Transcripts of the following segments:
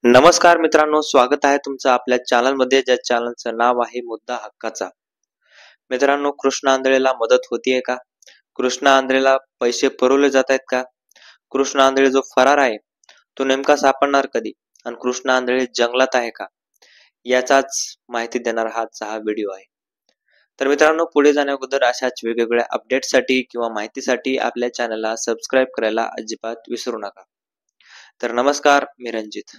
नमस्कार मित्रांनो, स्वागत आहे तुमचं आपल्या चॅनलमध्ये, ज्या चॅनलचं नाव आहे मुद्दा हक्काचा. मित्रांनो, कृष्णा आंधळेला मदत होतीये का? कृष्णा आंधळेला पैसे पुरवले जात आहेत का? कृष्णा आंधळे जो फरार आहे तो नेमका सापडणार कधी? आणि कृष्णा आंधळे जंगलात आहे का? याचाच माहिती देणारा हा व्हिडिओ आहे. तर मित्रांनो, पुढे जाण्याअगोदर अशाच वेगवेगळ्या अपडेटसाठी किंवा माहितीसाठी आपल्या चॅनलला सबस्क्राईब करायला अजिबात विसरू नका. तर नमस्कार, मी रणजित.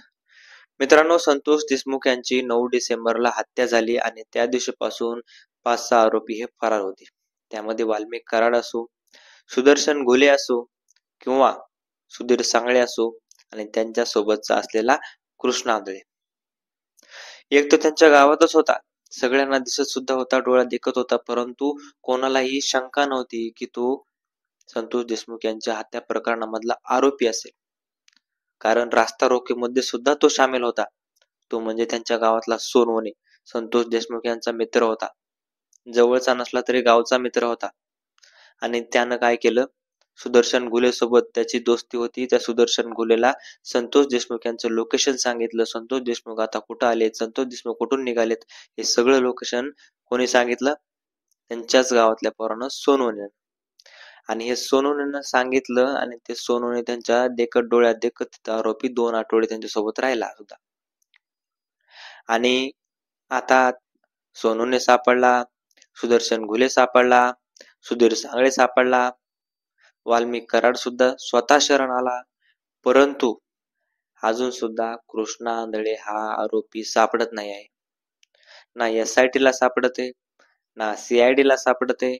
मित्रांनो, संतोष देशमुख यांची 9 डिसेंबरला हत्या झाली आणि त्या दिवशीपासून 5-6 आरोपी हे फरार होते. त्यामध्ये वाल्मिक कराड असो, सुदर्शन घुले असो किंवा सुधीर सांगळे असो आणि त्यांच्या सोबतचा असलेला कृष्णा आंधळे. एक तर त्यांच्या गावातच होता, सगळ्यांना दिसत सुद्धा होता, डोळ्यात दिखत होता, परंतु कोणालाही शंका नव्हती की तो संतोष देशमुख यांच्या हत्या प्रकरणामधला आरोपी असेल. कारण रास्ता रोकीमध्ये सुद्धा तो सामील होता. तो म्हणजे त्यांच्या गावातला सोनवणे, संतोष देशमुख यांचा मित्र होता. जवळचा नसला तरी गावचा मित्र होता. आणि त्यानं काय केलं, सुदर्शन घुले सोबत त्याची दोस्ती होती. त्या सुदर्शन घुलेला संतोष देशमुख यांचं लोकेशन सांगितलं. संतोष देशमुख आता कुठं आले, संतोष देशमुख कुठून निघालेत, हे सगळं लोकेशन कोणी सांगितलं? त्यांच्याच गावातल्या पोरानं, सोनवणे. आणि हे सोनवणेनं सांगितलं आणि ते सोनवणे त्यांच्या देखत डोळ्यात देखत आरोपी 2 आठवडे त्यांच्यासोबत राहिला होता. आणि आता सोनवणे सापडला, सुदर्शन घुले सापडला, सुधीर सांगळे सापडला, वाल्मिक कराड सुद्धा स्वतः शरण आला, परंतु अजून सुद्धा कृष्णा आंधळे हा आरोपी सापडत नाही आहे. ना SIT ला सापडते, ना CID ला सापडते,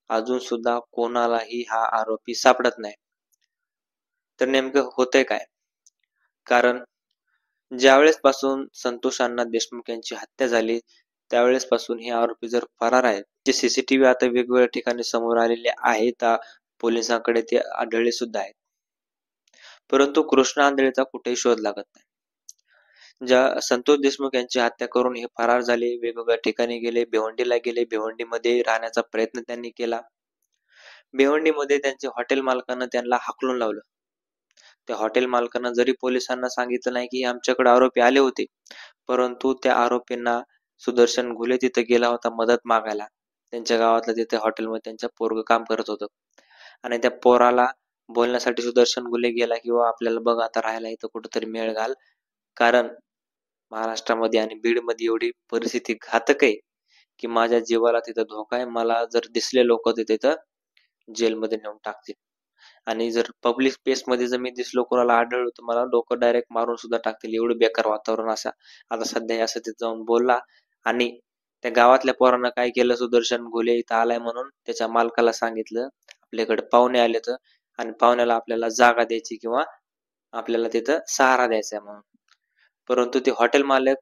अजून सुद्धा कोणालाही हा आरोपी सापडत नाही. तर नेमकं होतंय काय? कारण ज्यावेळेस पासून संतोष अण्णा देशमुख यांची हत्या झाली त्यावेळेस पासून हे आरोपी जर फरार आहेत. जे CCTV आता वेगवेगळ्या ठिकाणी समोर आलेले आहेत, पोलिसांकडे ते आढळले सुद्धा आहेत. परंतु कृष्णा आंधळेचा कुठेही शोध लागत नाही. ज्या संतोष देशमुख यांची हत्या करून हे फरार झाले, वेगवेगळ्या ठिकाणी गेले, भिवंडीला गेले, भिवंडीमध्ये राहण्याचा प्रयत्न त्यांनी केला. भिवंडीमध्ये त्यांचे हॉटेल मालकानं त्यांना हाकलून लावलं. त्या हॉटेल मालकानं जरी पोलिसांना सांगितलं नाही की आमच्याकडे आरोपी आले होते, परंतु त्या आरोपींना सुदर्शन घुले तिथे गेला होता मदत मागायला. त्यांच्या गावातलं तिथे हॉटेलमध्ये त्यांच्या पोरगं काम करत होतं आणि त्या पोराला बोलण्यासाठी सुदर्शन घुले गेला किंवा आपल्याला बघ आता राहायला इथं कुठंतरी मेळ घाल, कारण महाराष्ट्रामध्ये आणि बीडमध्ये एवढी परिस्थिती घातक आहे की माझ्या जीवाला तिथं धोका आहे. मला जर दिसले लोक तिथं जेलमध्ये नेऊन टाकतील आणि जर पब्लिक स्पेस मध्ये जर मी दिसलो कोणाला आढळलो तर मला लोक डायरेक्ट मारून सुद्धा टाकतील, एवढं बेकार वातावरण असा. आता सध्या असं तिथे जाऊन बोलला आणि त्या गावातल्या पोरांना काय केलं, सुदर्शन घुले इथं आलाय म्हणून त्याच्या मालकाला सांगितलं आपल्याकडे पाहुणे आले तर आणि पाहुण्याला आपल्याला जागा द्यायची किंवा आपल्याला तिथं सहारा द्यायचा म्हणून. परंतु ते हॉटेल मालक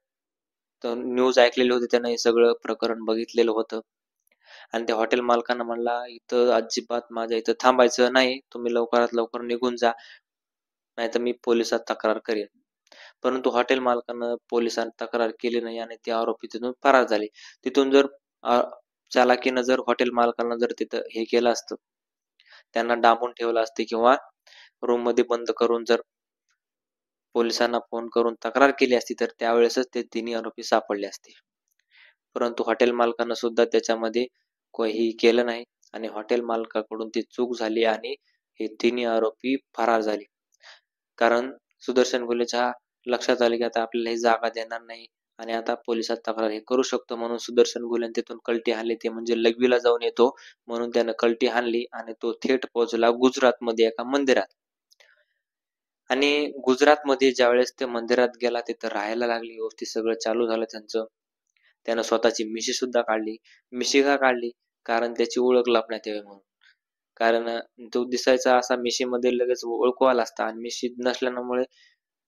न्यूज ऐकलेली होती, त्यानं हे सगळं प्रकरण बघितलेलं होतं आणि त्या हॉटेल मालकानं म्हणला इथं अजिबात माझ्या इथं थांबायचं नाही, तुम्ही लवकरात लवकर निघून जा, नाहीतर मी पोलिसात तक्रार करेन. परंतु हॉटेल मालकानं पोलिसांत तक्रार केली नाही आणि ते आरोपी तिथून फरार झाले. तिथून जर चालाकीनं जर हॉटेल मालकानं जर तिथं हे केलं असतं, त्यांना डांबून ठेवलं असते किंवा रूम मध्ये बंद करून जर पोलिसांना फोन करून तक्रार केली असती तर त्यावेळेसच ते तिन्ही आरोपी सापडले असते. परंतु हॉटेल मालकानं सुद्धा त्याच्यामध्ये काही केलं नाही आणि हॉटेल मालकाकडून ती चूक झाली आणि हे तिन्ही आरोपी फरार झाले. कारण सुदर्शन घुलेच्या लक्षात आले की आता आपल्याला ही जागा देणार नाही आणि आता पोलिसात तक्रार हे करू शकतो, म्हणून सुदर्शन घुले तिथून कल्टी हाणली. ते म्हणजे लघवीला जाऊन येतो म्हणून त्यानं कल्टी हाणली आणि तो थेट पोहोचला गुजरात मध्ये एका मंदिरात. आणि गुजरात मध्ये ज्यावेळेस ते मंदिरात गेला तिथं राहायला लागली, व्यवस्थित सगळं चालू झालं त्यांचं. त्यानं स्वतःची मिशी सुद्धा काढली. मिशी का काढली? कारण त्याची ओळख लपण्यात यावी म्हणून. कारण तो दिसायचा असा मिशीमध्ये लगेच ओळखू आला असता आणि मिशी नसल्यामुळे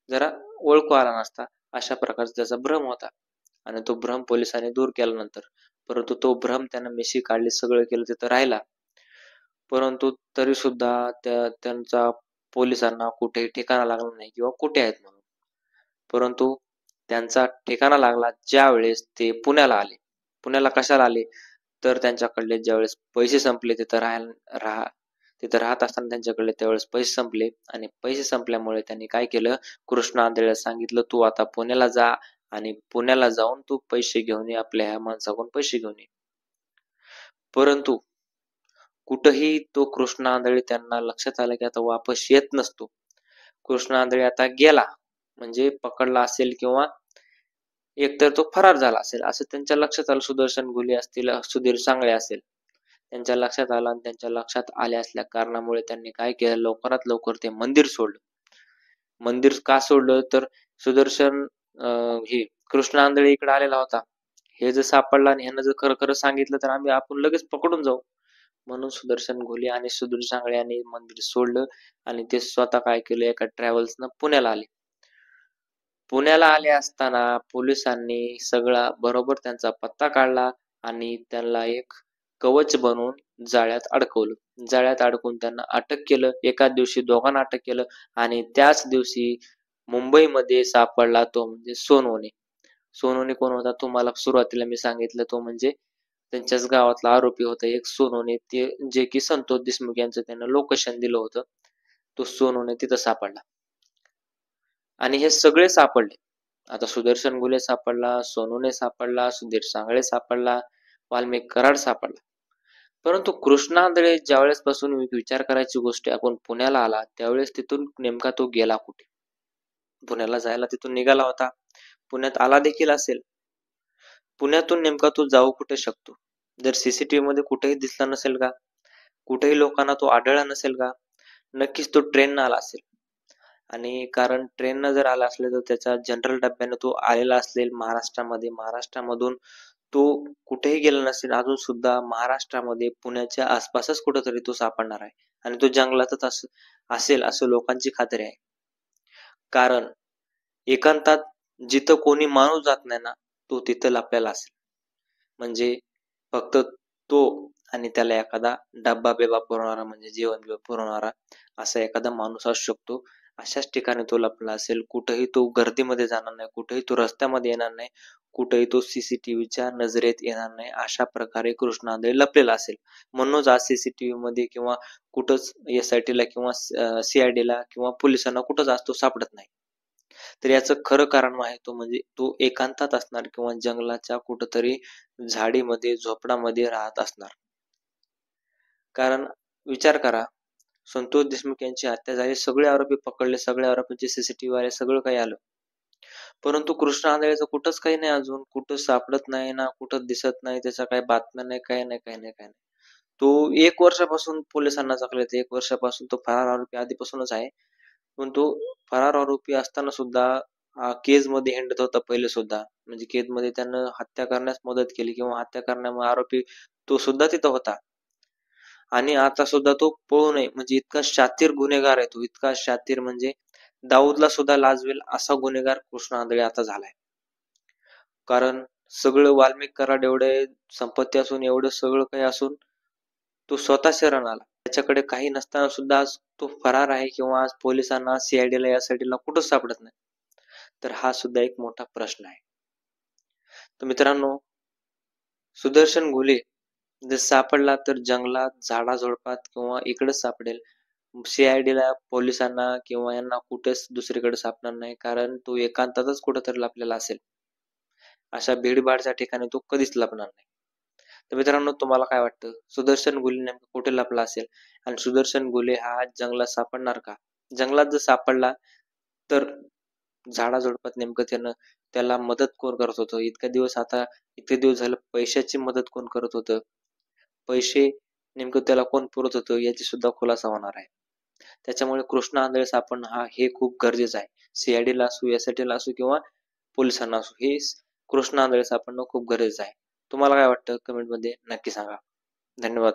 जरा ओळखू आला नसता, अशा प्रकारचा त्याचा भ्रम होता आणि तो भ्रम पोलिसांनी दूर केला नंतर. परंतु तो भ्रम त्यानं मिशी काढली, सगळं केलं, तिथं राहिला, परंतु तरी सुद्धा त्यांचा पोलिसांना कुठेही ठिकाणा लागला नाही किंवा कुठे आहेत म्हणून. परंतु त्यांचा ठिकाणा लागला ज्या वेळेस ते पुण्याला आले. पुण्याला कशाला आले? तर त्यांच्याकडले ज्यावेळेस पैसे संपले तिथं तिथे राहत असताना त्यांच्याकडे त्यावेळेस पैसे संपले आणि पैसे संपल्यामुळे त्यांनी काय केलं, कृष्ण आंधळ्याला सांगितलं, तू आता पुण्याला जा आणि पुण्याला जाऊन तू पैसे घेऊन ये, आपल्या ह्या माणसाकडून पैसे घेऊन ये. परंतु कुठेही तो कृष्ण आंधळी त्यांना लक्षात आलं की आता वापस येत नसतो. कृष्ण आंधळी आता गेला म्हणजे पकडला असेल किंवा एकतर तो फरार झाला असेल असं त्यांच्या लक्षात आलं. सुदर्शन घुले असतील, सुधीर सांगळे असेल, त्यांच्या लक्षात आलं आणि त्यांच्या लक्षात आले असल्या कारणामुळे त्यांनी काय केलं, लवकरात लवकर ते मंदिर सोडलं. मंदिर का सोडलं तर सुदर्शन हे कृष्ण आंधळी इकडे आलेला होता, हे जर सापडला आणि ह्यानं जर खरं खरं सांगितलं तर आपण लगेच पकडून जाऊ. म्हणून सुदर्शन घुले आणि सुधीर सांगळे यांनी मंदिर सोडलं आणि ते स्वतः काय केलं, एका ट्रॅव्हल्सनं पुण्याला आले. पुण्याला आले असताना पोलिसांनी सगळा बरोबर त्यांचा पत्ता काढला आणि त्यांना एक कवच बनवून जाळ्यात अडकवलं. जाळ्यात अडकून त्यांना अटक केलं. एकाच दिवशी दोघांना अटक केलं आणि त्याच दिवशी मुंबईमध्ये सापडला तो म्हणजे सोनवणे. सोनवणे कोण होता, तुम्हाला सुरुवातीला मी सांगितलं, तो म्हणजे त्यांच्याच गावातला आरोपी होता एक सोनवणे, ते जे की संतोष देशमुख यांचं त्यांना लोकेशन दिलं होतं. तो सोनवणे तिथं सापडला आणि हे सगळे सापडले. आता सुदर्शन घुले सापडला, सोनवणे सापडला, सुधीर सांगळे सापडला, वाल्मिक कराड सापडला. परंतु कृष्ण आंधळे ज्यावेळेस पासून विचार करायची गोष्ट आपण पुण्याला आला, त्यावेळेस तिथून नेमका तो गेला कुठे? पुण्याला जायला तिथून निघाला होता, पुण्यात आला देखील असेल. पुण्यातून नेमका तो जाऊ कुठे शकतो? जर सीसीटीव्ही मध्ये कुठेही दिसला नसेल का? कुठेही लोकांना तो आढळला नसेल का? नक्कीच तो ट्रेननं आला असेल. आणि कारण ट्रेननं जर आला असेल तर त्याच्या जनरल डब्याने तो आलेला असेल महाराष्ट्रामध्ये. महाराष्ट्रामधून तो कुठेही गेला नसेल, अजून सुद्धा महाराष्ट्रामध्ये पुण्याच्या आसपासच कुठेतरी तो सापडणार आहे आणि तो जंगलातच असेल असं लोकांची खात्री आहे. कारण एकांतात जिथं कोणी माणूस जात नाही ना, तो तिथं लपलेला असेल. म्हणजे फक्त तो आणि त्याला एखादा डब्बा बिबा पुरवणारा म्हणजे जेवण बिवण पुरवणारा असा एखादा माणूस असू शकतो. अशाच ठिकाणी तो लपला असेल. कुठेही तो गर्दीमध्ये जाणार नाही, कुठेही तो रस्त्यामध्ये येणार नाही, कुठेही तो सीसीटीव्हीच्या नजरेत येणार नाही. अशा प्रकारे कृष्ण आंधळे लपलेला असेल. म्हणूनच आज सीसीटीव्ही मध्ये किंवा कुठंच SIT ला किंवा CID ला किंवा पोलिसांना कुठंच आज तो सापडत नाही. तर याचं खरं कारण आहे तो म्हणजे तो एकांतात असणार किंवा जंगलाच्या कुठंतरी झाडीमध्ये झोपडामध्ये राहत असणार. कारण विचार करा, संतोष देशमुख यांची हत्या झाली, सगळे आरोपी पकडले, सगळ्या आरोपींचे सीसीटीव्ही आले, सगळं काही आलं. परंतु कृष्ण आंधळेचं कुठंच काही नाही, अजून कुठं सापडत नाही ना, कुठं दिसत नाही, त्याच्या काही बातम्या नाही, काही नाही, काही नाही, काही नाही. तो 1 वर्षापासून पोलिसांना चकलेत, 1 वर्षापासून तो फरार आरोपी आधीपासूनच आहे. पण तो फरार आरोपी असताना सुद्धा केज मध्ये हिंडत होता पहिले सुद्धा, म्हणजे केज मध्ये त्यानं हत्या करण्यास मदत केली किंवा हत्या करण्यामुळे आरोपी तो सुद्धा तिथं होता. आणि आता सुद्धा तो पळू नये म्हणजे इतका शातीर गुन्हेगार आहे तो, इतका शातीर म्हणजे दाऊदला सुद्धा लाजवेल असा गुन्हेगार कृष्ण आंधळे आता झालाय. कारण सगळं वाल्मिक कराड एवढे संपत्ती असून, एवढं सगळं काही असून तो स्वतः शरण आला. त्याच्याकडे काही नसताना सुद्धा आज तो फरार आहे किंवा आज पोलिसांना CID ला SIT ला कुठंच सापडत नाही. तर हा सुद्धा एक मोठा प्रश्न आहे. तर मित्रांनो, सुदर्शन घुले जर सापडला तर जंगलात, झाडाझुडपात किंवा इकडेच सापडेल. CID ला, पोलिसांना किंवा यांना कुठेच दुसरीकडे सापडणार नाही, कारण तो एकांतातच कुठेतरी लपलेला असेल. अशा भीडभाडच्या ठिकाणी तो कधीच लपणार नाही. तर मित्रांनो, तुम्हाला काय वाटतं, सुदर्शन घुले नेमकं कुठे लपला असेल आणि सुदर्शन घुले हा जंगलात सापडणार का? जंगलात जर सापडला तर झाडाझुडपात नेमकं त्याला मदत कोण करत होतं? इतके दिवस झालं पैशाची मदत कोण करत होतं? पैसे नेमकं त्याला कोण पुरत होतं याची सुद्धा खुलासा होणार आहे. त्याच्यामुळे कृष्ण आंधळे सापडणं हे खूप गरजेचं आहे. CID ला असू, SIT ला असू किंवा पोलिसांना असू, हे कृष्ण आंधळे सापडणं खूप गरजेचं आहे. तुम्हाला काय वाटतं कमेंट मध्ये नक्की सांगा. धन्यवाद.